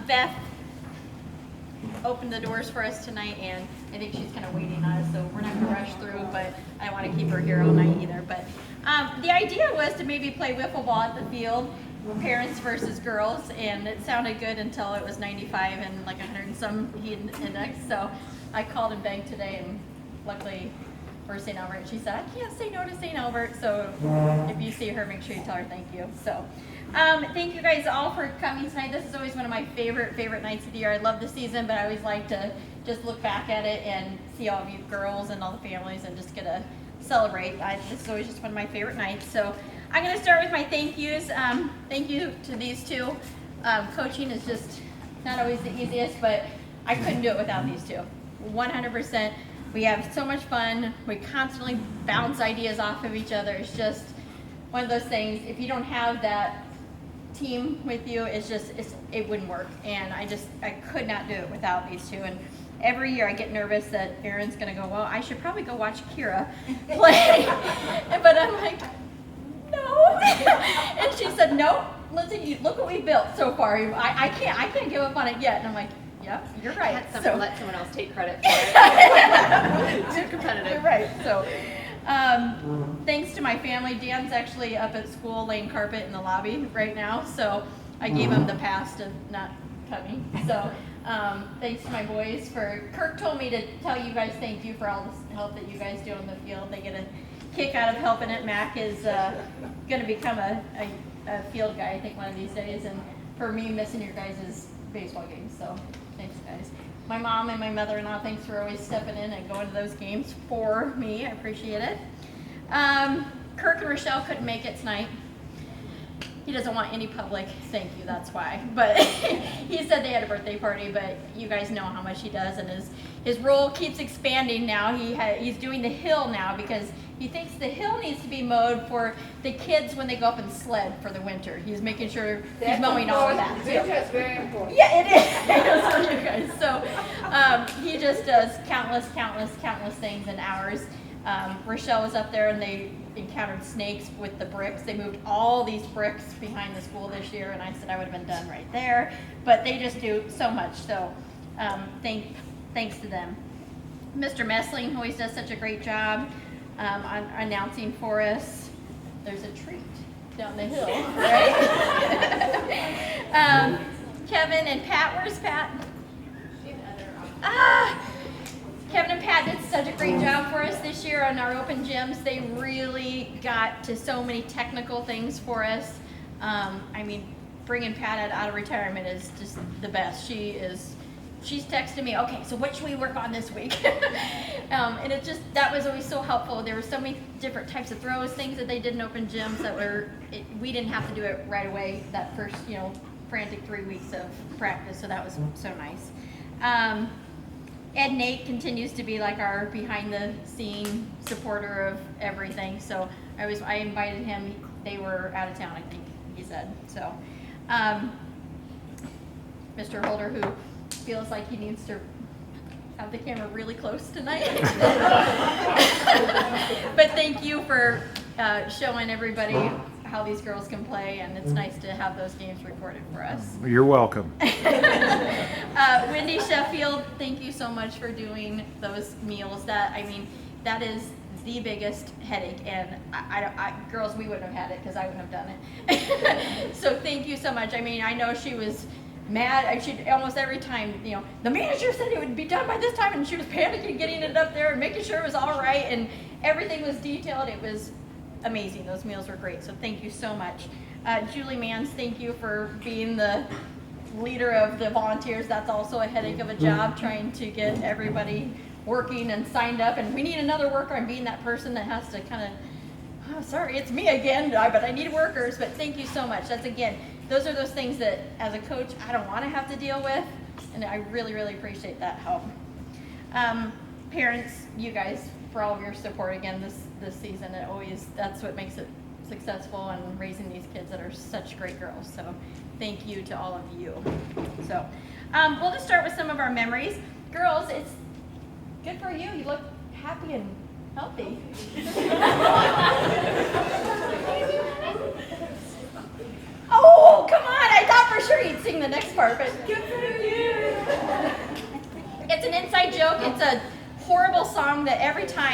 Beth opened the doors for us tonight, and I think she's kind of waiting on us, so we're not going to rush through, but I don't want to keep her here all night either. But the idea was to maybe play wiffle ball at the field, parents versus girls, and it sounded good until it was 95 and like 100 and some heat index. So I called and begged today, and luckily for St. Albert, she said, I can't say no to St. Albert, so if you see her, make sure you tell her thank you. So thank you guys all for coming tonight. This is always one of my favorite nights of the year. I love the season, but I always like to just look back at it and see all of you girls and all the families and just get to celebrate. This is always just one of my favorite nights. So I'm going to start with my thank yous. Thank you to these two. Coaching is just not always the easiest, but I couldn't do it without these two. 100%. We have so much fun. We constantly bounce ideas off of each other. It's just one of those things. If you don't have that team with you, it wouldn't work. And I could not do it without these two. And every year I get nervous that Erin's going to go, well, I should probably go watch Kira play. But I'm like, no. And she said, no, listen, look what we built so far. I can't give up on it yet. And I'm like, yeah, you're right. Let someone else take credit for it. Too competitive. You're right. So thanks to my family. Dan's actually up at school laying carpet in the lobby right now. So I gave him the pass to not coming. So thanks to my boys Kirk told me to tell you guys thank you for all the help that you guys do on the field. They get a kick out of helping it. Mac is going to become a field guy, I think, one of these days. And for me, missing your guys' baseball games. So thanks, guys. My mom and my mother-in-law, thanks for always stepping in and going to those games for me. I appreciate it. Kirk and Rochelle couldn't make it tonight. He doesn't want any public thank you, that's why. But he said they had a birthday party, but you guys know how much he does, and his role keeps expanding now. He's doing the hill now because he thinks the hill needs to be mowed for the kids when they go up and sled for the winter. He's making sure he's mowing all of that. That's very important. Yeah, it is. So you guys. So he just does countless things in hours. Rochelle was up there and they encountered snakes with the bricks. They moved all these bricks behind the school this year, and I said I would have been done right there. But they just do so much. So thanks to them. Mr. Messling always does such a great job on announcing for us. There's a treat down the hill, right? Kevin and Pat, where's Pat? Kevin and Pat did such a great job for us this year on our open gyms. They really got to so many technical things for us. I mean, bringing Pat out of retirement is just the best. She's texting me, okay, so what should we work on this week? And that was always so helpful. There were so many different types of throws, things that they did in open gyms that we didn't have to do it right away that first, frantic 3 weeks of practice. So that was so nice. Ed Nate continues to be like our behind the scene supporter of everything. So I invited him. They were out of town, I think he said. So Mr. Holder, who feels like he needs to have the camera really close tonight. But thank you for showing everybody how these girls can play, and it's nice to have those games recorded for us. You're welcome. Wendy Sheffield, thank you so much for doing those meals. That is the biggest headache, and girls, we wouldn't have had it because I wouldn't have done it. So thank you so much. I know she was mad. She almost every time, the manager said it would be done by this time, and she was panicking getting it up there and making sure it was all right, and everything was detailed. It was amazing. Those meals were great. So thank you so much. Julie Mans, thank you for being the leader of the volunteers. That's also a headache of a job, trying to get everybody working and signed up, and we need another worker. I'm being that person that has to kind of, sorry, it's me again, but I need workers. But thank you so much. Those are those things that as a coach I don't want to have to deal with, and I really appreciate that help. Parents, you guys, for all of your support again this season. That's what makes it successful, and raising these kids that are such great girls. So thank you to all of you. So we'll just start with some of our memories. Girls, it's good for you. You look happy and healthy. Oh, come on. I thought for sure you'd sing the next part, but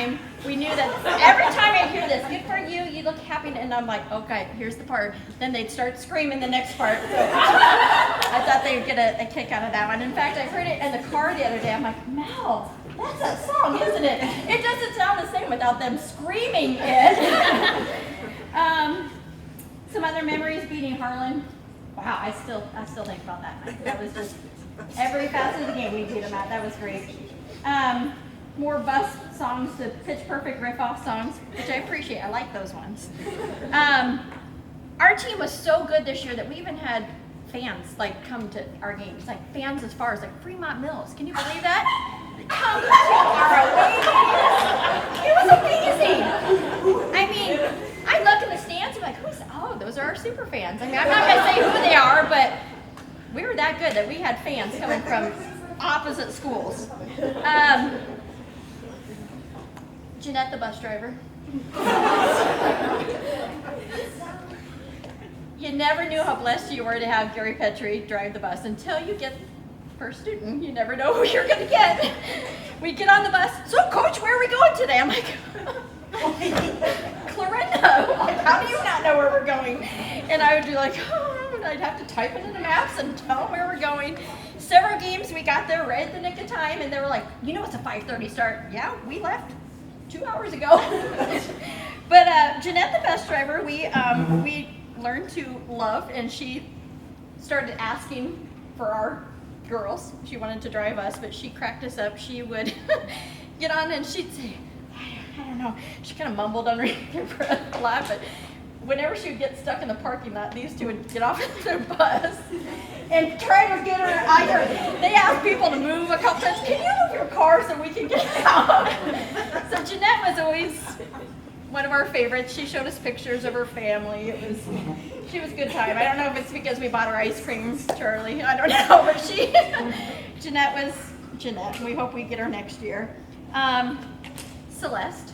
time, we knew that every time I'd hear this, good for you, you look happy, and I'm like, okay, here's the part. Then they'd start screaming the next part. So I thought they would get a kick out of that one. In fact, I heard it in the car the other day. I'm like, Mel, that's that song, isn't it? It doesn't sound the same without them screaming it. Some other memories, beating Harlan. Wow, I still think about that. That was just every facet of the game we beat them at. That was great. More bus songs to Pitch Perfect riff-off songs, which I appreciate. I like those ones. Our team was so good this year that we even had fans like come to our games, like fans as far as like Fremont Mills. Can you believe that? Come to our away games. It was amazing. I mean, I look in the stands and I'm like, oh, those are our super fans. I mean, I'm not going to say who they are, but we were that good that we had fans coming from opposite schools. Jeanette, the bus driver. You never knew how blessed you were to have Gary Petrie drive the bus until you get first student. You never know who you're going to get. We get on the bus. So, Coach, where are we going today? I'm like, Clarinda. How do you not know where we're going? And I would be like, and I'd have to type it in the maps and tell them where we're going. Several games we got there right at the nick of time, and they were like, you know it's a 5:30 start. Yeah, we left 2 hours ago. But Jeanette, the bus driver, we learned to love, and she started asking for our girls. She wanted to drive us, but she cracked us up. She would get on and she'd say, I don't know. She kind of mumbled underneath her breath a lot, but whenever she would get stuck in the parking lot, these two would get off their bus and try to get her either. They asked people to move a couple times. Can you move your car so we can get out? So Jeanette was always one of our favorites. She showed us pictures of her family. She was a good time. I don't know if it's because we bought her ice cream, Charlie. I don't know, but Jeanette was Jeanette. We hope we get her next year. Celeste.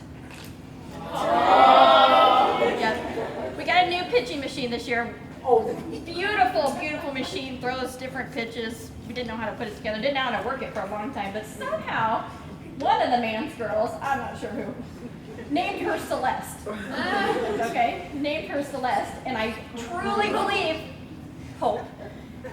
Yeah. We got a new pitching machine this year. Oh, beautiful, beautiful machine. Throws different pitches. We didn't know how to put it together. Didn't know how to work it for a long time, but somehow one of the man's girls, I'm not sure who, named her Celeste. Okay, named her Celeste, and I truly believe, hope,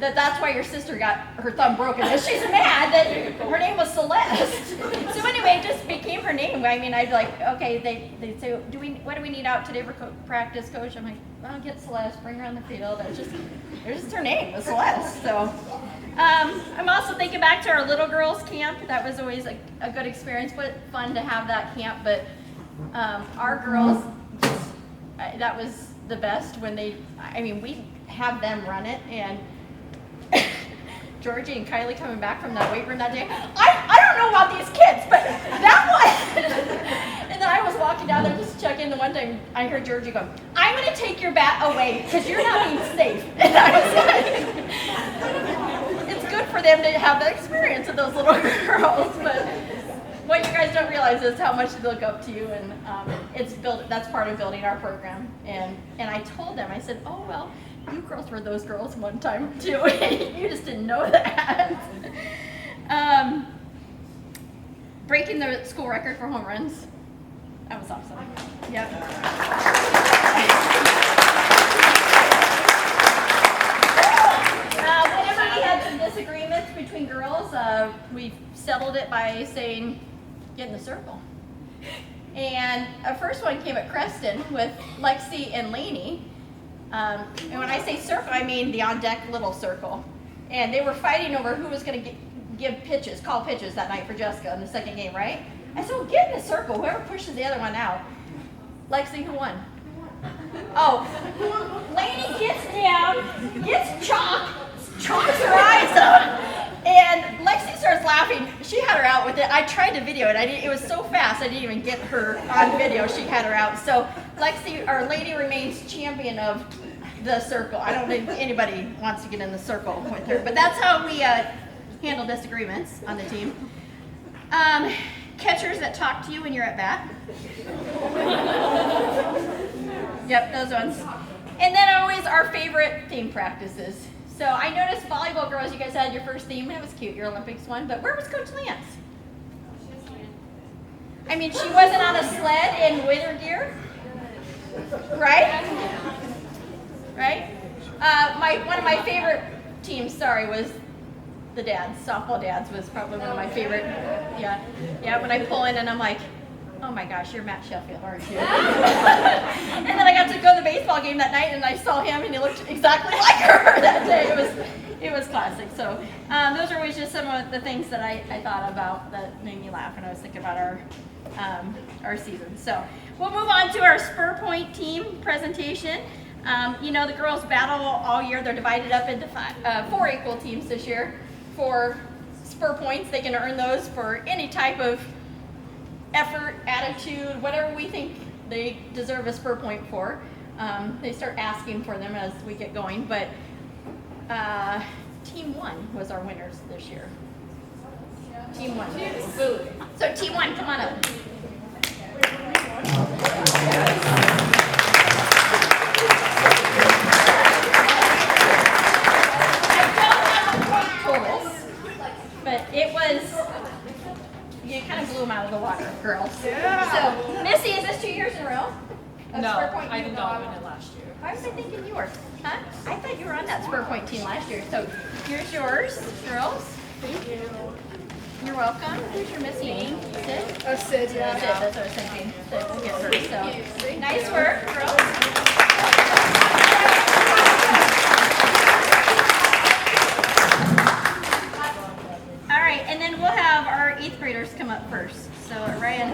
that's why your sister got her thumb broken. She's mad that her name was Celeste. So anyway, it just became her name. I mean, I'd be like, okay, they'd say, what do we need out today for practice, Coach? I'm like, well, get Celeste, bring her on the field. There's just her name, was Celeste. So I'm also thinking back to our little girls camp. That was always a good experience, but fun to have that camp. But our girls, that was the best when we have them run it, and Georgie and Kylie coming back from that weight room that day. I don't know about these kids, but that one. And then I was walking down there just checking. The one time I heard Georgie go, I'm going to take your bat away because you're not being safe. And I was like, it's good for them to have that experience with those little girls. But what you guys don't realize is how much they look up to you, and that's part of building our program. And I told them, I said, oh, well, you girls were those girls one time too. You just didn't know that. Breaking the school record for home runs. That was awesome. Yep. Whenever we had some disagreements between girls, we settled it by saying, get in the circle. And our first one came at Creston with Lexi and Lainey. And when I say circle, I mean the on-deck little circle. And they were fighting over who was going to call pitches that night for Jessica in the second game, right? I said, well, get in the circle. Whoever pushes the other one out. Lexi, who won? Oh, Lainey gets down, gets chalks her eyes up, and Lexi starts laughing. She had her out with it. I tried to video it. It was so fast, I didn't even get her on video. She had her out. So Lady remains champion of the circle. I don't think anybody wants to get in the circle with her, but that's how we handle disagreements on the team. Catchers that talk to you when you're at bat. Yep, those ones. And then always our favorite theme practices. So I noticed volleyball girls, you guys had your first theme. It was cute, your Olympics one. But where was Coach Lance? I mean, she wasn't on a sled in winter gear, right? Right? One of my favorite teams, was the dads. Softball dads was probably one of my favorite. Yeah. When I pull in and I'm like, oh my gosh, you're Matt Sheffield, aren't you? And then I got to go to the baseball game that night, and I saw him, and he looked exactly like her that day. It was classic. So those are always just some of the things that I thought about that made me laugh when I was thinking about our season. So we'll move on to our Spur Point team presentation. The girls battle all year. They're divided up into 4 equal teams this year for Spur Points. They can earn those for any type of effort, attitude, whatever we think they deserve a Spur Point for. They start asking for them as we get going, but Team 1 was our winners this year. Team 1. So Team 1, come on up. But it was, you kind of blew them out of the water, girls. Yeah. So, Missy, is this 2 years in a row? No, I did not win it last year. Why was I thinking you were? Huh? I thought you were on that Spur Point team last year. So, here's yours, girls. Thank you. You're welcome. Who's your Missy name? Sid? Oh, Sid, yeah. Sid, that's what I was thinking. Sid, we'll get her. So, nice work, girls. All right, and then we'll have our 8th graders come up first. So, Ryan.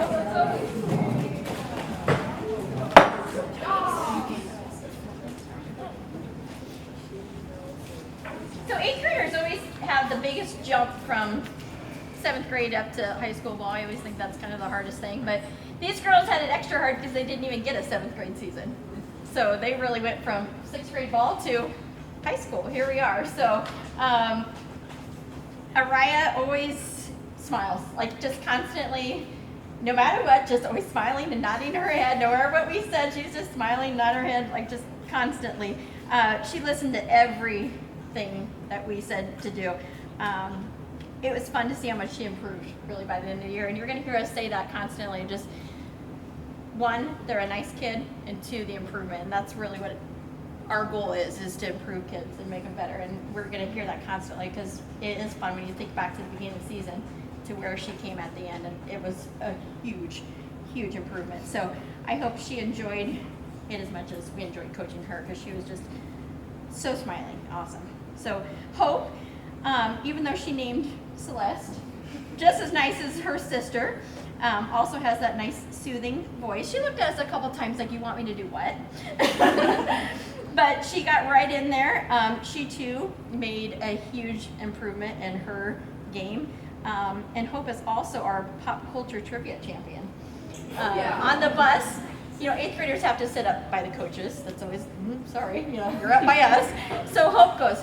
So 8th graders always have the biggest jump from 7th grade up to high school ball. I always think that's kind of the hardest thing. But these girls had it extra hard because they didn't even get a 7th grade season. So they really went from 6th grade ball to high school. Here we are. So Araya always smiles, like just constantly, no matter what, just always smiling and nodding her head. No matter what we said, she's just smiling, nodding her head, like just constantly. She listened to everything that we said to do. It was fun to see how much she improved really by the end of the year. And you're going to hear us say that constantly. Just 1, they're a nice kid, and 2, the improvement. And that's really what our goal is to improve kids and make them better. And we're going to hear that constantly because it is fun when you think back to the beginning of the season to where she came at the end. And it was a huge, huge improvement. So I hope she enjoyed it as much as we enjoyed coaching her because she was just so smiling. Awesome. So Hope, even though she named Celeste, just as nice as her sister, also has that nice soothing voice. She looked at us a couple times like, you want me to do what? But she got right in there. She too made a huge improvement in her game. And Hope is also our pop culture trivia champion. On the bus, 8th graders have to sit up by the coaches. That's always, sorry, you're up by us. So Hope goes,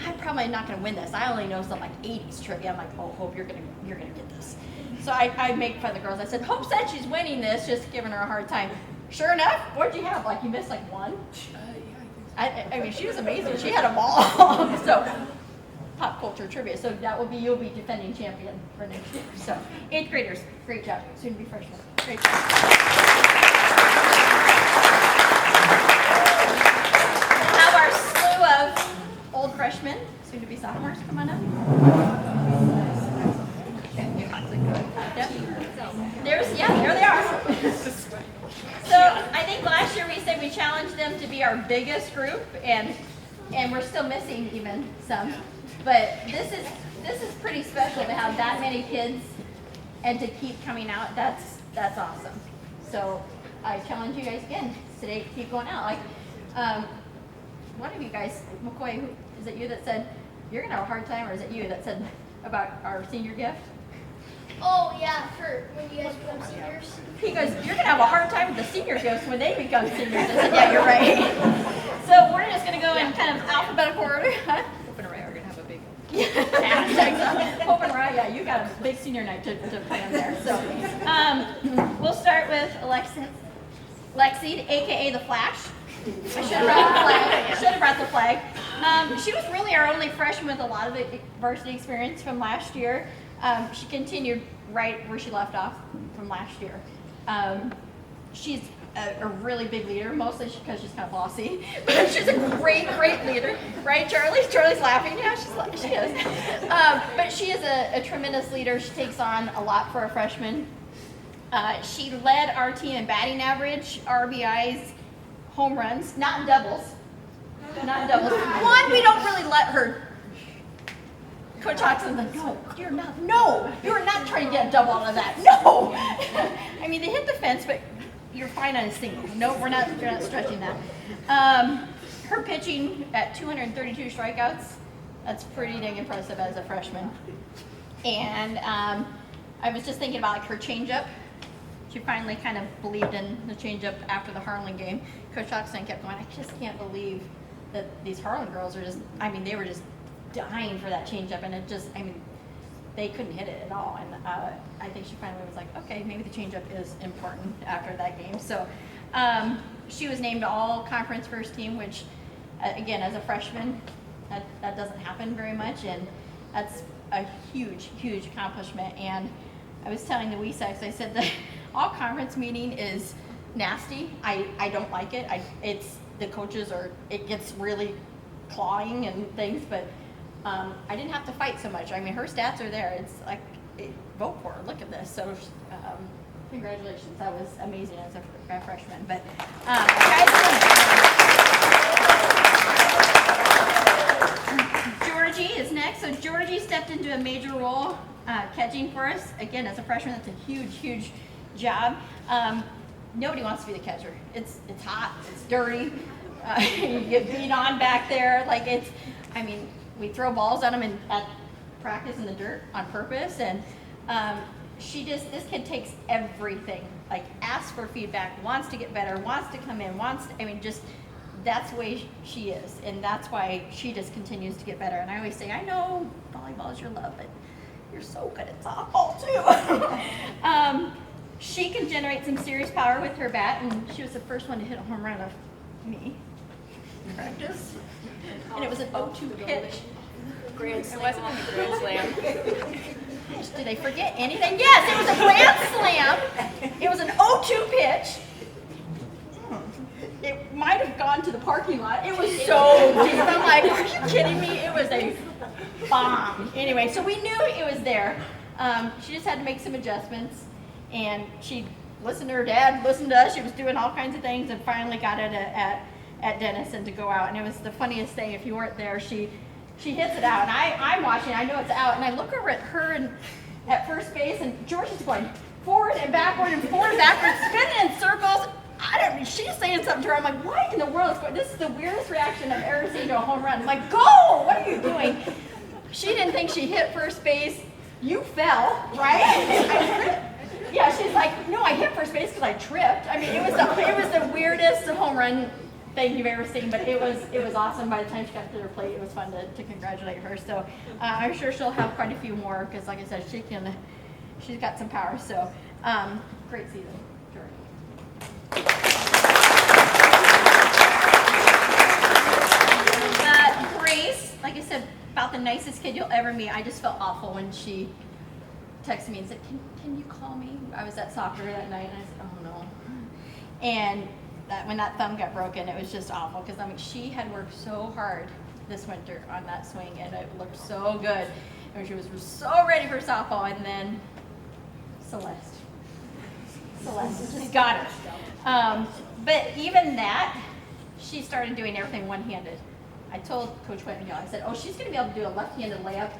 I'm probably not going to win this. I only know some like 80s trivia. I'm like, oh, Hope, you're gonna get this. So I make fun of the girls. I said, Hope said she's winning this, just giving her a hard time. Sure enough, what'd you have? Like you missed like 1? I mean, she was amazing. She had a ball. So pop culture trivia. So that will be, you'll be defending champion for next year. So 8th graders, great job. Soon to be freshmen. Great job. Have our slew of old freshmen, soon to be sophomores, come on up. Here they are. So I think last year we said we challenged them to be our biggest group, and we're still missing even some. But this is pretty special to have that many kids and to keep coming out. That's awesome. So I challenge you guys again today to keep going out. Like one of you guys, McCoy, is it you that said you're gonna have a hard time, or is it you that said about our senior gift? Oh, yeah, for when you guys become seniors. He goes, you're going to have a hard time with the senior gifts when they become seniors. I said, yeah, you're right. So we're just going to go in kind of alphabetical order. Huh? Hope and Araya are going to have a big Hope and Raya, yeah, you got a big senior night to plan there. So we'll start with Lexi, a.k.a. the Flash. I should have brought the flag. She was really our only freshman with a lot of varsity experience from last year. She continued right where she left off from last year. She's a really big leader, mostly because she's kind of bossy, but she's a great leader, right, Charlie? Charlie's laughing. Yeah, she is. But she is a tremendous leader. She takes on a lot for a freshman. She led our team in batting average, RBIs, home runs, not in doubles. Not in doubles. One, we don't really let her. Coach Hodgson's like, no, you're not trying to get a double out of that. No. I mean, they hit the fence, but you're fine on a single. No, you're not stretching that. Her pitching at 232 strikeouts, that's pretty dang impressive as a freshman. And I was just thinking about like her changeup. She finally kind of believed in the changeup after the Harlan game. Coach Hodgson kept going, I just can't believe that these Harlan girls are just, I mean, they were just dying for that changeup, and it just, I mean, they couldn't hit it at all. And I think she finally was like, okay, maybe the changeup is important after that game. So she was named all conference first team, which again, as a freshman, that doesn't happen very much, and that's a huge accomplishment. And I was telling the WESEX, I said the all conference meeting is nasty. I don't like it. It's the coaches it gets really clawing and things, but I didn't have to fight so much. I mean, her stats are there. It's like, vote for her. Look at this. So congratulations. That was amazing as a freshman. But Georgie is next. So Georgie stepped into a major role catching for us. Again, as a freshman, that's a huge job. Nobody wants to be the catcher. It's hot. It's dirty. You get beat on back there. Like I mean, we throw balls at them at practice in the dirt on purpose. And this kid takes everything. Like, asks for feedback, wants to get better, wants to come in, that's the way she is. And that's why she just continues to get better. And I always say, I know volleyball is your love, but you're so good at softball too. She can generate some serious power with her bat, and she was the first one to hit a home run of me in practice. And it was an 0-2 pitch. Grand slam. It wasn't a grand slam. Did I forget anything? Yes, it was a grand slam. It was an 0-2 pitch. It might have gone to the parking lot. It was so deep. I'm like, are you kidding me? It was a bomb. Anyway, so we knew it was there. She just had to make some adjustments. And she listened to her dad, listened to us. She was doing all kinds of things, and finally got it at Denison to go out. And it was the funniest thing. If you weren't there, she hits it out, and I'm watching. I know it's out, and I look over at her and at first base, and Georgia's going forward and backward, spinning in circles. She's saying something to her. I'm like, what in the world is going? This is the weirdest reaction I've ever seen to a home run. I'm like, go! What are you doing? She didn't think she hit first base. You fell, right? Yeah, she's like, no, I hit first base because I tripped. I mean, it was the weirdest home run thing you've ever seen, but it was awesome. By the time she got to her plate, it was fun to congratulate her. So I'm sure she'll have quite a few more because, like I said, she's got some power. So great season, Jordan. Grace, like I said, about the nicest kid you'll ever meet. I just felt awful when she texted me and said, can you call me? I was at soccer that night, and I said, oh no. And when that thumb got broken, it was just awful, because I mean, she had worked so hard this winter on that swing, and it looked so good. And she was so ready for softball, and then Celeste just got it. But even that, she started doing everything one-handed. I told Coach Whitney, I said, oh, she's going to be able to do a left-handed layup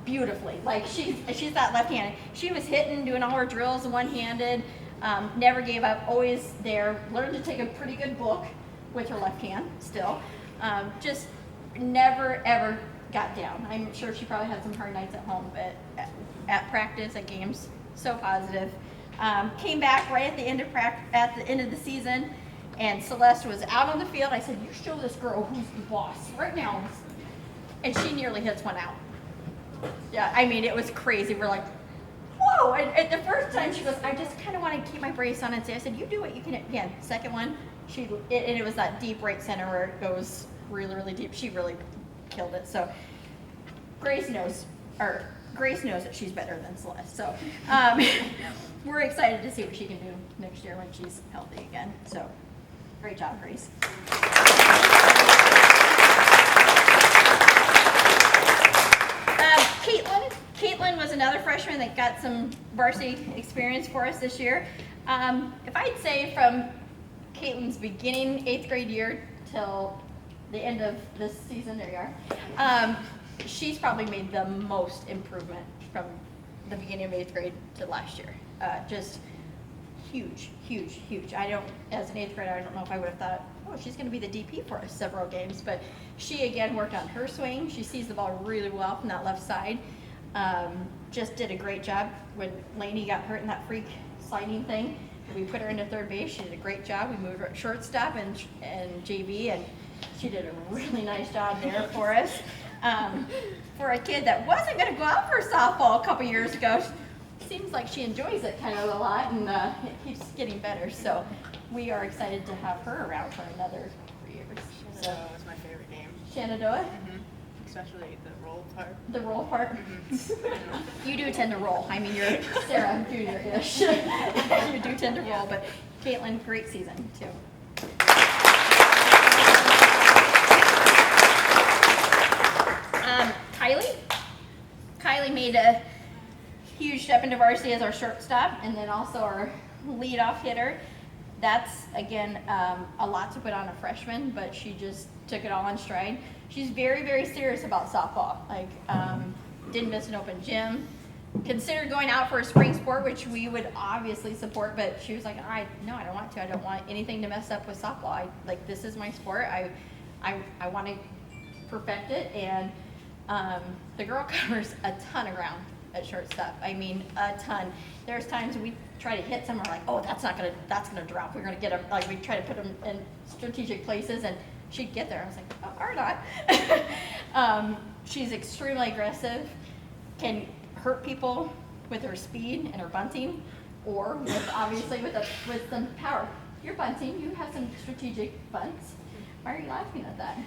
beautifully. Like, she's that left-handed. She was hitting, doing all her drills one-handed, never gave up, always there, learned to take a pretty good book with her left hand still. Just never, ever got down. I'm sure she probably had some hard nights at home, but at practice, at games, so positive. Came back right at the end of the season, and Celeste was out on the field. I said, you show this girl who's the boss right now. And she nearly hits one out. Yeah, I mean, it was crazy. We're like, whoa. And at the first time, she goes, I just kind of want to keep my brace on and say, I said, you do what you can. Again, second one, and it was that deep right center where it goes really, really deep. She really killed it. So Grace knows, or Grace knows that she's better than Celeste. So we're excited to see what she can do next year when she's healthy again. So great job, Grace. Caitlin was another freshman that got some varsity experience for us this year. If I'd say from Caitlin's beginning 8th grade year till the end of this season, there you are, she's probably made the most improvement from the beginning of 8th grade to last year. Just huge, huge, huge. As an 8th grader, I don't know if I would have thought, oh, she's going to be the DP for us several games, but she again worked on her swing. She sees the ball really well from that left side. Just did a great job when Lainey got hurt in that freak sliding thing. We put her into third base. She did a great job. We moved her at shortstop and JV, and she did a really nice job there for us. For a kid that wasn't going to go out for softball a couple years ago, seems like she enjoys it kind of a lot, and it keeps getting better. So we are excited to have her around for another 3 years. Shenandoah was my favorite game. Shenandoah? Especially the roll part. The roll part? You do tend to roll. I mean, you're Sarah Junior-ish. You do tend to roll, but Caitlin, great season too. Kylie made a huge step into varsity as our shortstop, and then also our leadoff hitter. That's, again, a lot to put on a freshman, but she just took it all in stride. She's very, very serious about softball. Like, didn't miss an open gym. Considered going out for a spring sport, which we would obviously support, but she was like, no, I don't want to. I don't want anything to mess up with softball. This is my sport. I want to perfect it, and the girl covers a ton of ground at shortstop. I mean, a ton. There's times we try to hit someone like, oh, that's gonna drop. We're gonna get them. Like, we try to put them in strategic places, and she'd get there. I was like, oh, or not. She's extremely aggressive, can hurt people with her speed and her bunting, or obviously with some power. Your bunting, you have some strategic bunts. Why are you laughing at that?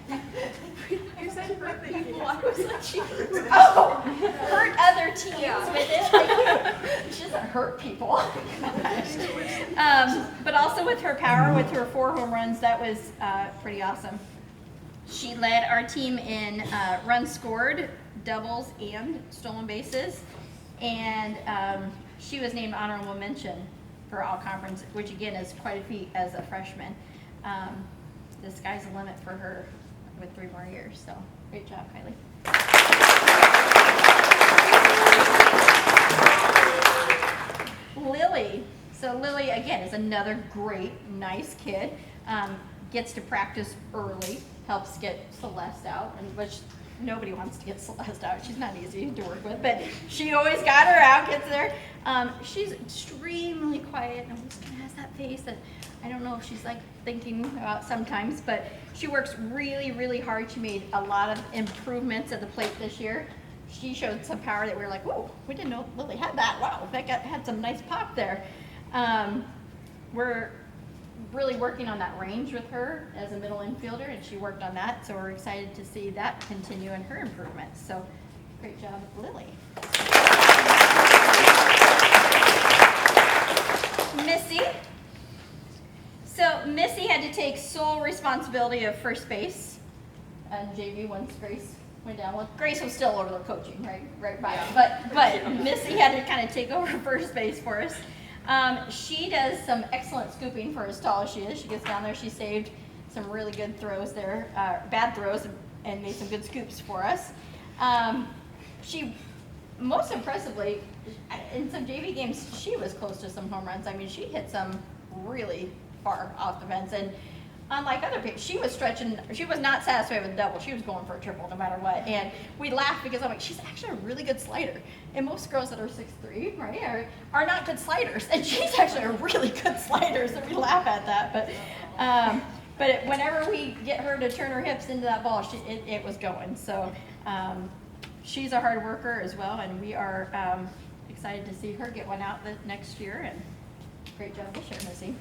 You said hurt the people. I was like, she hurt other teams with it. Like, she doesn't hurt people. But also with her power, with her 4 home runs, that was pretty awesome. She led our team in runs scored, doubles, and stolen bases. And she was named honorable mention for all conference, which again is quite a feat as a freshman. The sky's the limit for her with 3 more years. So great job, Kylie. Lily. So Lily, again, is another great, nice kid. Gets to practice early, helps get Celeste out, and which nobody wants to get Celeste out. She's not easy to work with, but she always got her out, gets there. She's extremely quiet and always kind of has that face that I don't know if she's like thinking about sometimes, but she works really, really hard. She made a lot of improvements at the plate this year. She showed some power that we were like, whoa, we didn't know Lily had that. Wow, that had some nice pop there. We're really working on that range with her as a middle infielder, and she worked on that, so we're excited to see that continue in her improvements. So great job, Lily. Missy. So Missy had to take sole responsibility of first base and JV once Grace went down. Well, Grace was still over there coaching, right by him. But Missy had to kind of take over first base for us. She does some excellent scooping for as tall as she is. She gets down there. She saved some really good throws there, bad throws, and made some good scoops for us. She, most impressively, in some JV games, she was close to some home runs. I mean, she hit some really far off the fence, and unlike other people, she was stretching. She was not satisfied with a double. She was going for a triple no matter what. And we laughed because I'm like, she's actually a really good slider. And most girls that are 6'3", right, are not good sliders. And she's actually a really good slider, so we laugh at that. But whenever we get her to turn her hips into that ball, it was going. So she's a hard worker as well, and we are excited to see her get one out the next year. And great job this year, Missy.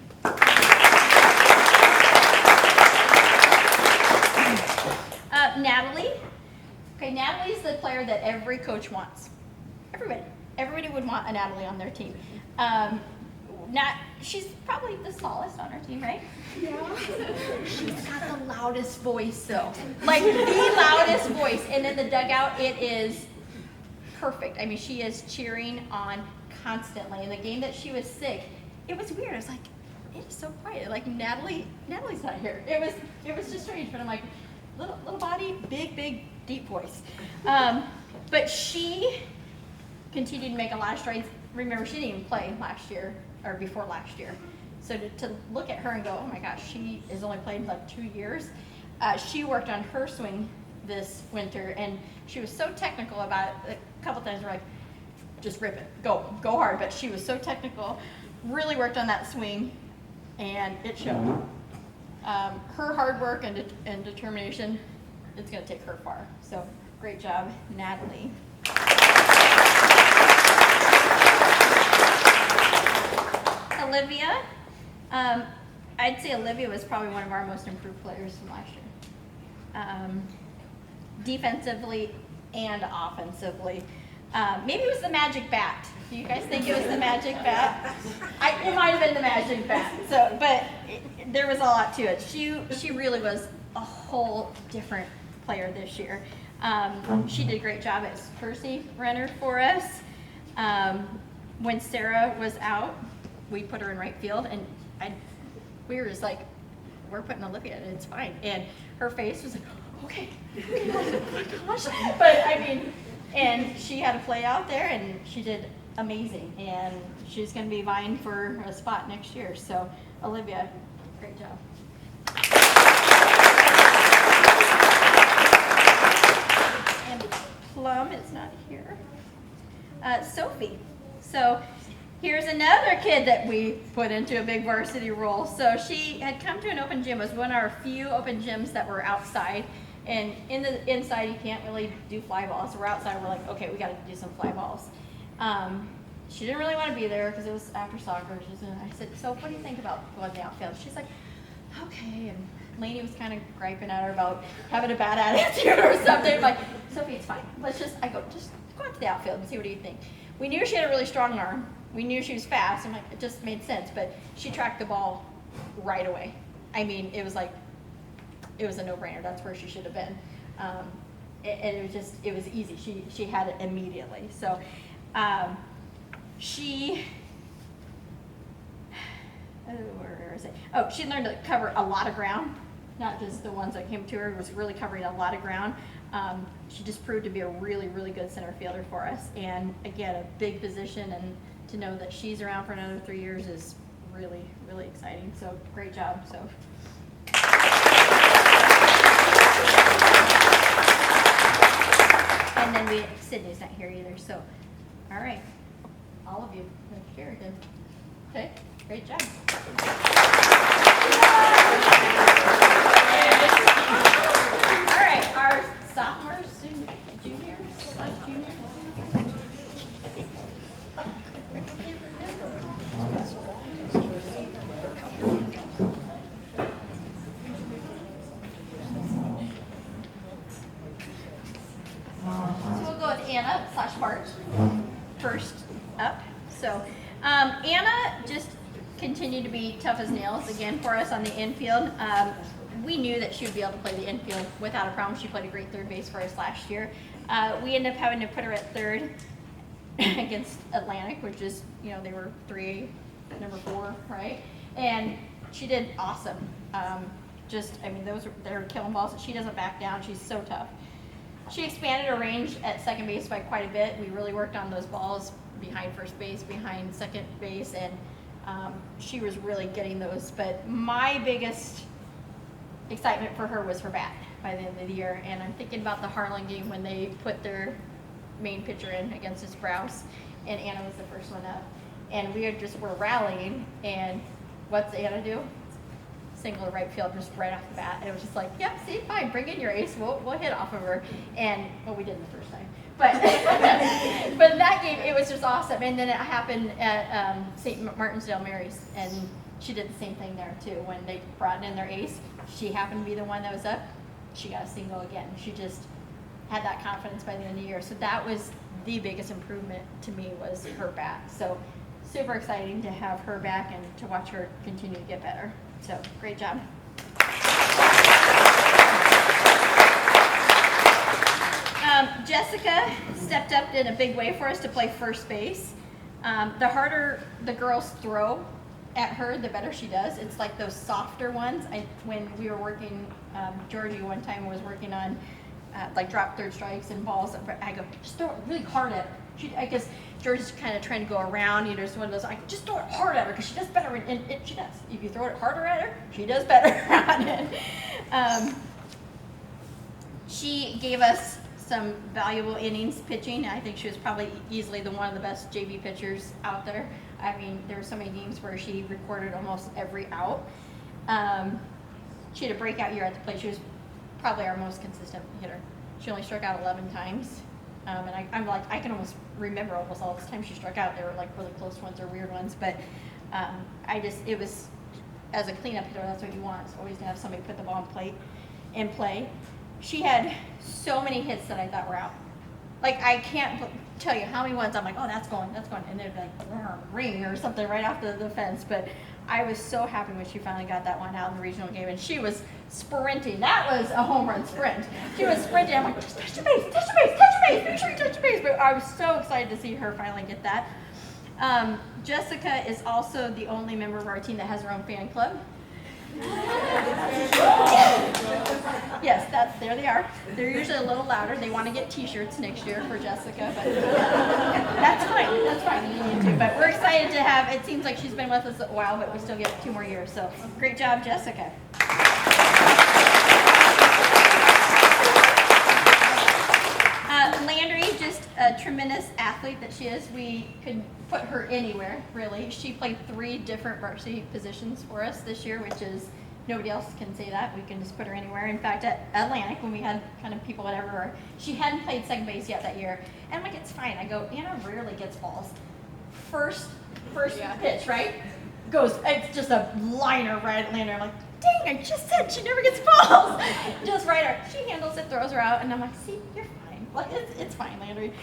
Natalie. Okay, Natalie's the player that every coach wants. everybody would want a Natalie on their team. She's probably the smallest on our team, right? Yeah. She's got the loudest voice, though. Like, the loudest voice. And in the dugout, it is perfect. I mean, she is cheering on constantly. In the game that she was sick, it was weird. I was like, it is so quiet. Like, Natalie's not here. It was just strange, but I'm like, little body, big, deep voice. But she continued to make a lot of strides. Remember, she didn't even play last year, or before last year. So to look at her and go, oh my gosh, she has only played like 2 years. She worked on her swing this winter, and she was so technical about it. A couple times we're like, just rip it, go hard. But she was so technical, really worked on that swing, and it showed. Her hard work and determination, it's going to take her far. So great job, Natalie. Olivia, I'd say Olivia was probably one of our most improved players from last year. Defensively and offensively. Maybe it was the magic bat. Do you guys think it was the magic bat? It might have been the magic bat. So, but there was a lot to it. She really was a whole different player this year. She did a great job as Percy runner for us. When Sarah was out, we put her in right field, and we were just like, we're putting Olivia in, it's fine. And her face was like, okay, oh my gosh. But I mean, and she had a play out there, and she did amazing. And she's going to be vying for a spot next year. So, Olivia, great job. And Plum is not here. Sophie. So, here's another kid that we put into a big varsity role. So she had come to an open gym. It was one of our few open gyms that were outside. And in the inside, you can't really do fly balls. So we're outside. We're like, okay, we got to do some fly balls. She didn't really want to be there because it was after soccer. I said, so what do you think about going to the outfield? She's like, okay. And Lainey was kind of griping at her about having a bad attitude or something. I'm like, Sophie, it's fine. Just go out to the outfield and see what do you think. We knew she had a really strong arm. We knew she was fast. I'm like, it just made sense. But she tracked the ball right away. I mean, it was a no-brainer. That's where she should have been. It was easy. She had it immediately. So she learned to cover a lot of ground, not just the ones that came to her. Was really covering a lot of ground. She just proved to be a really, really good center fielder for us. And again, a big position, and to know that she's around for another 3 years is really, really exciting. So great job. So. And then Sydney's not here either. So, all right, all of you here again. Okay, great job. All right, our sophomores, juniors. Anna / Bart first up. So Anna just continued to be tough as nails again for us on the infield. We knew that she would be able to play the infield without a problem. She played a great third base for us last year. We ended up having to put her at third against Atlantic, which is, they were 3A, number 4, right? And she did awesome. They were killing balls. She doesn't back down. She's so tough. She expanded her range at second base by quite a bit. We really worked on those balls behind first base, behind second base, and she was really getting those. But my biggest excitement for her was her bat by the end of the year. And I'm thinking about the Harlan game when they put their main pitcher in against his Sprouse, and Anna was the first one up. And we were rallying, and what's Anna do? Single to right field just right off the bat. And it was just like, yep, see, fine, bring in your ace. We'll hit off of her. And, we didn't the first time. But but in that game, it was just awesome. And then it happened at St. Martinsdale Mary's, and she did the same thing there, too. When they brought in their ace, she happened to be the one that was up. She got a single again. She just had that confidence by the end of the year. So that was the biggest improvement to me, was her back. So super exciting to have her back and to watch her continue to get better. So great job. Jessica stepped up in a big way for us to play first base. The harder the girls throw at her, the better she does. It's like those softer ones. When we were working, Georgie one time was working on like drop third strikes and balls. I go, just throw it really hard at her. I guess Georgie's kind of trying to go around. You know, just one of those. I just throw it hard at her because she does better. And she does. If you throw it harder at her, she does better on it. She gave us some valuable innings pitching. I think she was probably easily one of the best JV pitchers out there. I mean, there were so many games where she recorded almost every out. She had a breakout year at the plate. She was probably our most consistent hitter. She only struck out 11 times. And I'm like, I can almost remember almost all the times she struck out. They were like really close ones or weird ones. But it was, as a cleanup hitter, that's what you want, is always to have somebody put the ball in play. She had so many hits that I thought were out. Like, I can't tell you how many ones I'm like, oh, that's going. And they'd be like, ring or something right off the fence. But I was so happy when she finally got that one out in the regional game. And she was sprinting. That was a home run sprint. She was sprinting. I'm like, just touch the base, make sure you touch the base. But I was so excited to see her finally get that. Jessica is also the only member of our team that has her own fan club. Yes, there they are. They're usually a little louder. They want to get t-shirts next year for Jessica, but that's fine. You need to. But we're excited to have, it seems like she's been with us a while, but we still get 2 more years. So great job, Jessica. Landry, just a tremendous athlete that she is. We could put her anywhere, really. She played 3 different varsity positions for us this year, which is, nobody else can say that. We can just put her anywhere. In fact, at Atlantic, when we had kind of people everywhere, she hadn't played second base yet that year. And I'm like, it's fine. I go, Anna rarely gets balls. First pitch, right? Goes, it's just a liner right at Landry. I'm like, dang, I just said she never gets balls. Just right her. She handles it, throws her out, and I'm like, see, you're fine. Like, it's fine, Landry.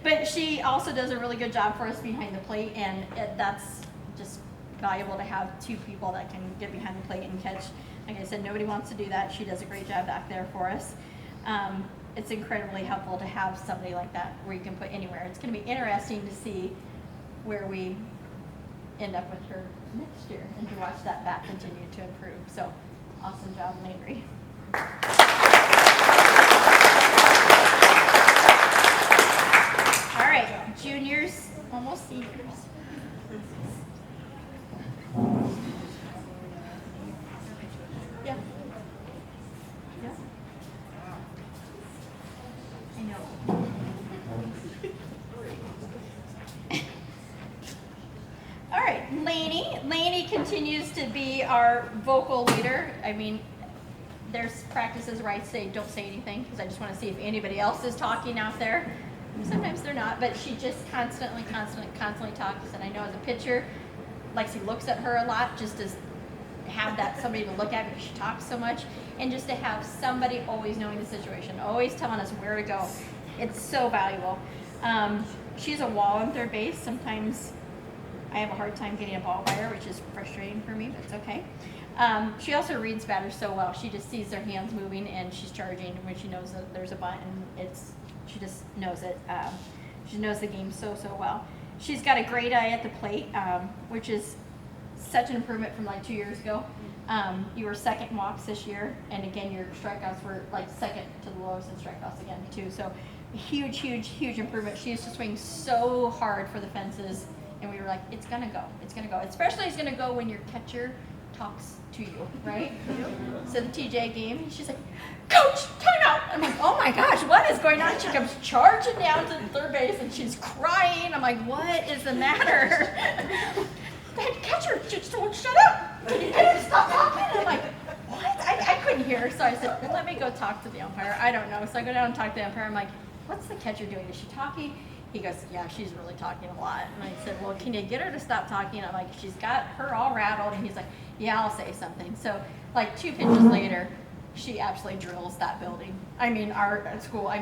But she also does a really good job for us behind the plate, and that's just valuable to have 2 people that can get behind the plate and catch. Like I said, nobody wants to do that. She does a great job back there for us. It's incredibly helpful to have somebody like that where you can put anywhere. It's going to be interesting to see where we end up with her next year and to watch that back continue to improve. So, awesome job, Landry. All right, juniors, almost seniors. Yeah. Yeah. I know. All right, Laney continues to be our vocal leader. I mean, there's practices where I say don't say anything because I just want to see if anybody else is talking out there. Sometimes they're not, but she just constantly talks. And I know as a pitcher, Lexi looks at her a lot just to have that somebody to look at because she talks so much, and just to have somebody always knowing the situation, always telling us where to go. It's so valuable. She's a wall on third base. Sometimes I have a hard time getting a ball by her, which is frustrating for me, but it's okay. She also reads batters so well. She just sees their hands moving and she's charging when she knows that there's a bunt, and she just knows it. She knows the game so well. She's got a great eye at the plate, which is such an improvement from like 2 years ago. You were second in walks this year, and again your strikeouts were like second to the lowest in strikeouts again too. So huge improvement. She used to swing so hard for the fences, and we were like, it's gonna go. Especially it's gonna go when your catcher talks to you, right? So the TJ game, she's like, Coach, timeout. I'm like, oh my gosh, what is going on? She comes charging down to the third base and she's crying. I'm like, what is the matter? That catcher just won't shut up. Can you stop talking? And I'm like, what? I couldn't hear her. So I said, well, let me go talk to the umpire. I don't know. So I go down and talk to the umpire. I'm like, what's the catcher doing? Is she talking? He goes, yeah, she's really talking a lot. And I said, well, can you get her to stop talking? I'm like, she's got her all rattled. And he's like, yeah, I'll say something. So like 2 pitches later, she absolutely drills that building. I mean, our school,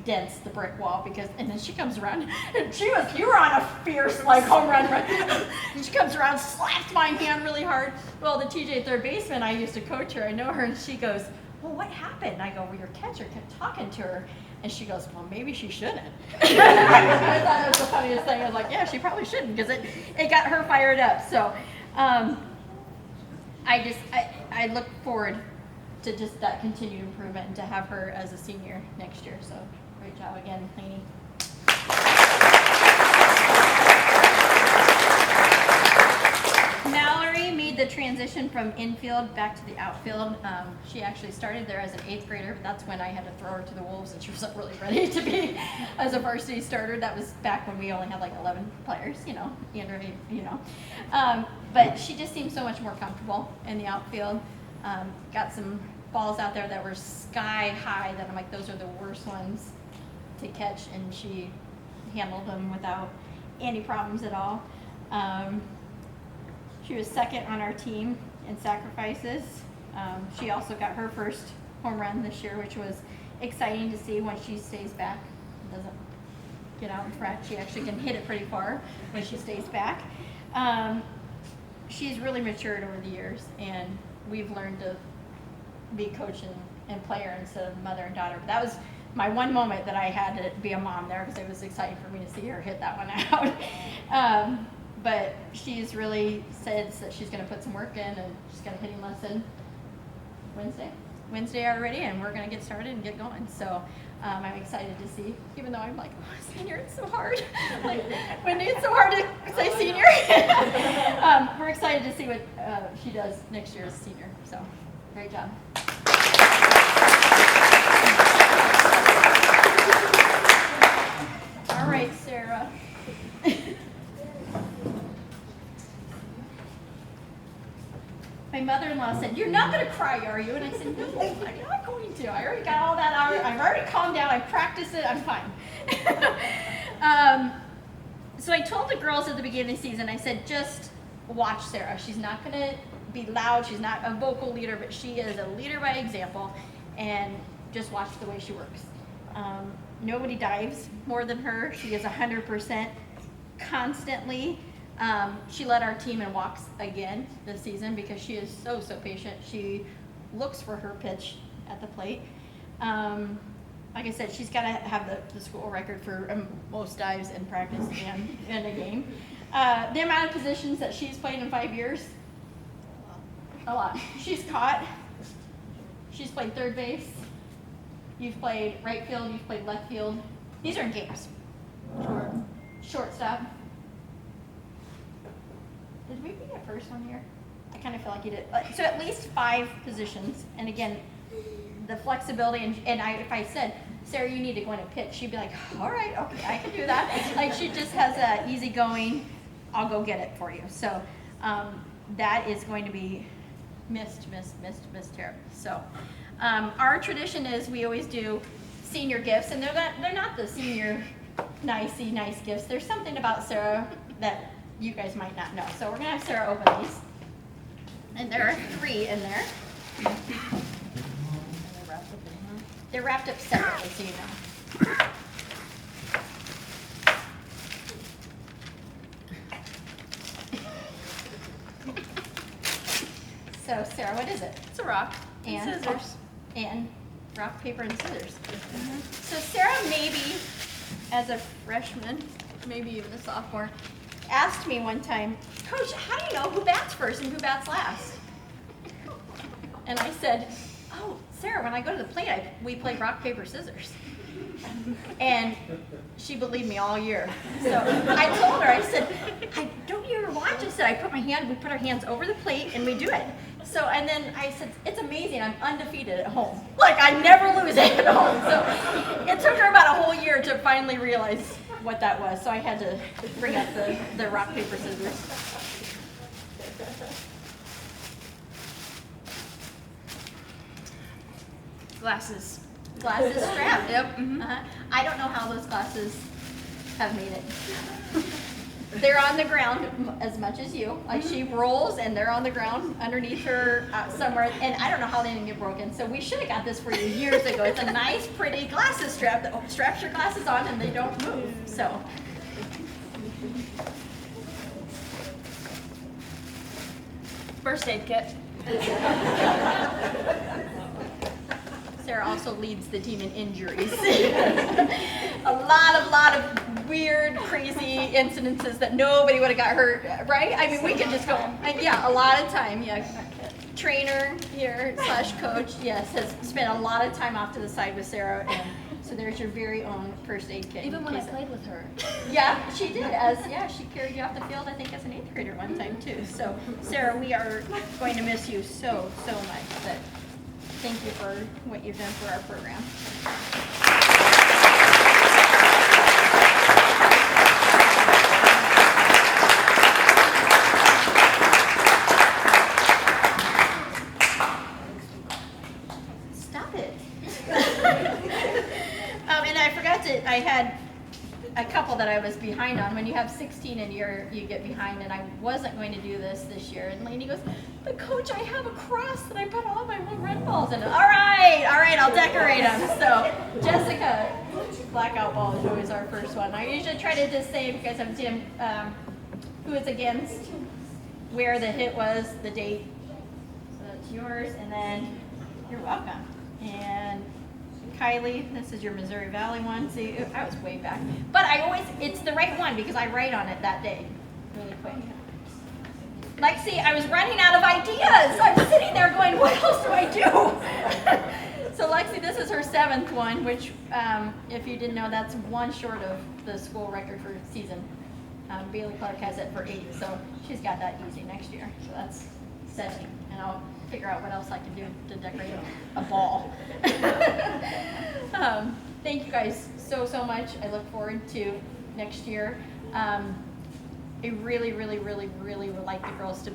dents the brick wall and then she comes around, and you were on a fierce, like, home run. And she comes around, slaps my hand really hard. Well, the TJ third baseman, I used to coach her, I know her, and she goes, well, what happened? And I go, well, your catcher kept talking to her. And she goes, well, maybe she shouldn't. I thought it was the funniest thing. I was like, yeah, she probably shouldn't, because it got her fired up. So I look forward to just that continued improvement and to have her as a senior next year. So great job again, Lainey. Mallory made the transition from infield back to the outfield. She actually started there as an 8th grader, but that's when I had to throw her to the Wolves, and she wasn't really ready to be as a varsity starter. That was back when we only had like 11 players, but she just seemed so much more comfortable in the outfield. Got some balls out there that were sky high that I'm like, those are the worst ones to catch, and she handled them without any problems at all. She was 2nd on our team in sacrifices. She also got her first home run this year, which was exciting to see when she stays back. Doesn't get out in front. She actually can hit it pretty far when she stays back. She's really matured over the years, and we've learned to be coach and player instead of mother and daughter. But that was my one moment that I had to be a mom there, because it was exciting for me to see her hit that one out. But she's really said that she's going to put some work in, and she's got a hitting lesson Wednesday already, and we're going to get started and get going. So I'm excited to see, even though I'm like, oh, senior, it's so hard. Like, Wendy, it's so hard to say senior. We're excited to see what she does next year as a senior. So great job. All right, Sarah. My mother-in-law said, "You're not going to cry, are you?" And I said, "No, I'm not going to. I already got all that out. I've already calmed down. I practiced it. I'm fine." So I told the girls at the beginning of the season, I said, just watch Sarah. She's not going to be loud. She's not a vocal leader, but she is a leader by example. And just watch the way she works. Nobody dives more than her. She is 100% constantly. She led our team in walks again this season because she is so patient. She looks for her pitch at the plate. Like I said, she's got to have the school record for most dives in practice and in a game. The amount of positions that she's played in 5 years, a lot. She's caught. She's played third base. You've played right field. You've played left field. These are in games. Shortstop. Did we get first on here? I kind of feel like you did. So at least 5 positions. And again, the flexibility. And if I said, Sarah, you need to go in and pitch, she'd be like, all right, okay, I can do that. Like, she just has a easygoing, I'll go get it for you. So that is going to be missed terribly. So our tradition is we always do senior gifts. And they're not the senior nice gifts. There's something about Sarah that you guys might not know. So we're going to have Sarah open these. And there are 3 in there. They're wrapped up separately, so you know. So, Sarah, what is it? It's a rock and scissors. And rock, paper, and scissors. Mm-hmm. So Sarah, maybe as a freshman, maybe even a sophomore, asked me one time, Coach, how do you know who bats first and who bats last? And I said, oh, Sarah, when I go to the plate, we play rock, paper, scissors. And she believed me all year. So I told her, I said, don't you ever watch? I said, we put our hands over the plate and we do it. So, and then I said, it's amazing, I'm undefeated at home. Like, I never lose at home. So it took her about a whole year to finally realize what that was. So I had to bring up the rock, paper, scissors. Glasses. Glasses strap. Yep. Mm-hmm. I don't know how those glasses have made it. they're on the ground as much as you. Like she rolls and they're on the ground underneath her somewhere. And I don't know how they didn't get broken. So we should have got this for you years ago. It's a nice, pretty glasses strap that straps your glasses on and they don't move. So. First aid kit. Sarah also leads the team in injuries. a lot of weird, crazy incidences that nobody would have got hurt, right? I mean, we could just go, yeah, a lot of time, yeah. Trainer here / coach, yes, has spent a lot of time off to the side with Sarah, and so there's your very own first aid kit. Even when I played with her. Yeah, she did. She carried you off the field, I think, as an 8th grader one time too. So, Sarah, we are going to miss you so much, but thank you for what you've done for our program. Stop it. And I forgot I had a couple that I was behind on. When you have 16 and you get behind, and I wasn't going to do this year. And Lainey goes, but coach, I have a cross that I put all my red balls in. All right, I'll decorate them. So Jessica, blackout ball is always our first one. I usually try to just say, if you guys have Jim, who it's against, where the hit was, the date. So that's yours, and then you're welcome. And Kylie, this is your Missouri Valley one. See, I was way back. But it's the right one because I write on it that day. Really quick. Lexi, I was running out of ideas. I'm sitting there going, what else do I do? So Lexi, this is her 7th one, which if you didn't know, that's one short of the school record for season. Bailey Clark has it for 8, so she's got that easy next year. So that's 7, and I'll figure out what else I can do to decorate a ball. Thank you guys so much. I look forward to next year. I really would like the girls to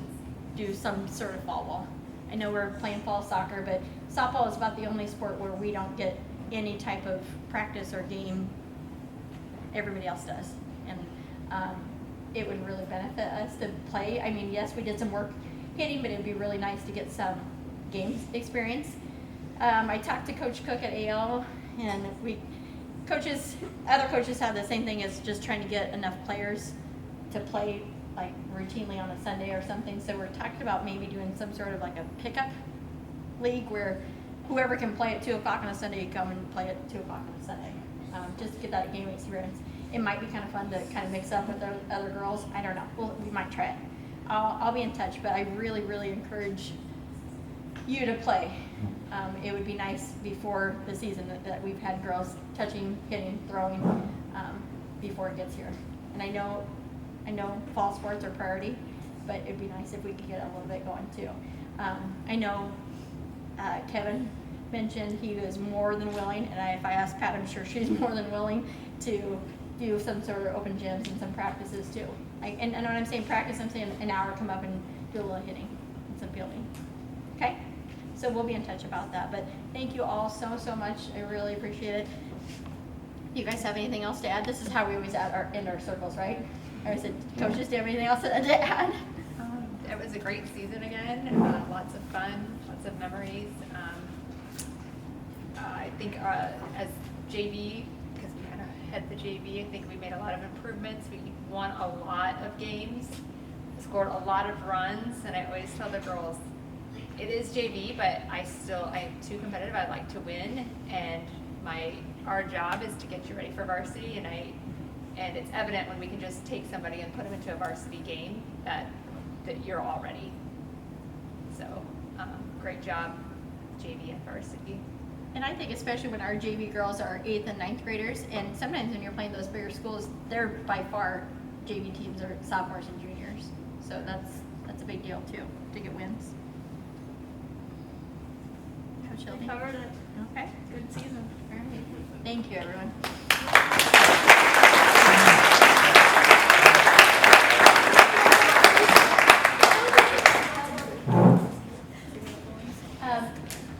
do some sort of fall ball. I know we're playing fall soccer, but softball is about the only sport where we don't get any type of practice or game. Everybody else does. And it would really benefit us to play. I mean, yes, we did some work hitting, but it'd be really nice to get some games experience. I talked to Coach Cook at AL, and other coaches have the same thing as just trying to get enough players to play like routinely on a Sunday or something. So we're talking about maybe doing some sort of like a pickup league where whoever can play at 2 o'clock on a Sunday, come and play at 2 o'clock on a Sunday. Just to get that game experience. It might be kind of fun to kind of mix up with other girls. I don't know. We might try it. I'll be in touch, but I really encourage you to play. It would be nice before the season that we've had girls touching, hitting, throwing before it gets here. And I know fall sports are priority, but it'd be nice if we could get a little bit going too. I know Kevin mentioned he was more than willing, and if I ask Pat, I'm sure she's more than willing to do some sort of open gyms and some practices too. And when I'm saying practice, I'm saying an hour, come up and do a little hitting and some fielding. Okay? So we'll be in touch about that. But thank you all so much. I really appreciate it. You guys have anything else to add? This is how we always end our circles, right? Or is it, coaches, do you have anything else to add? It was a great season again. Lots of fun, lots of memories. I think as JV, because we kind of had the JV, I think we made a lot of improvements. We won a lot of games, scored a lot of runs, and I always tell the girls, it is JV, but I'm too competitive. I like to win, and our job is to get you ready for varsity, and it's evident when we can just take somebody and put them into a varsity game that you're all ready. So, great job, JV and varsity. And I think especially when our JV girls are 8th and 9th graders, and sometimes when you're playing those bigger schools, they're by far JV teams are sophomores and juniors. So that's a big deal too, to get wins. Coach Hildy? Covered it. Okay. Good season. All right. Thank you, everyone.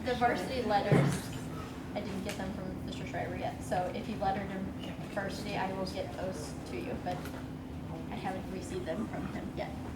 The varsity letters, I didn't get them from Mr. Schreiber yet, so if you've lettered them varsity, I will get those to you, but I haven't received them from him yet.